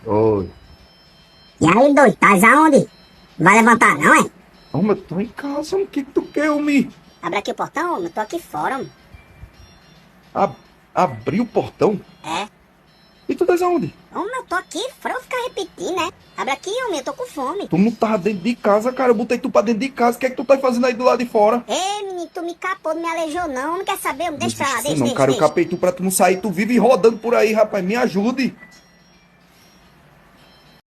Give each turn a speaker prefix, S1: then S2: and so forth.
S1: Oi.
S2: E aí, doido, tá aonde? Vai levantar, não é?
S1: Homem, eu tô em casa, homem. O que tu quer, homem?
S2: Abre aqui o portão, homem. Eu tô aqui fora, homem.
S1: Ab Abrir o portão?
S2: É.
S1: E tu tá aonde?
S2: Homem, eu tô aqui fora, eu ficar repetindo, né? Abre aqui, homem, eu tô com fome.
S1: Tu não tava dentro de casa, cara. Eu botei tu pra dentro de casa. O que é que tu tá fazendo aí do lado de fora?
S2: Ei, menino, tu me capou, não me aleijou, não. Não quer saber, homem?
S1: Não
S2: Deixa pra lá,
S1: existe isso
S2: deixa,
S1: não,
S2: deixa,
S1: cara. Eu
S2: deixa.
S1: capei tu pra tu não sair. Tu vive rodando por aí, rapaz. Me ajude.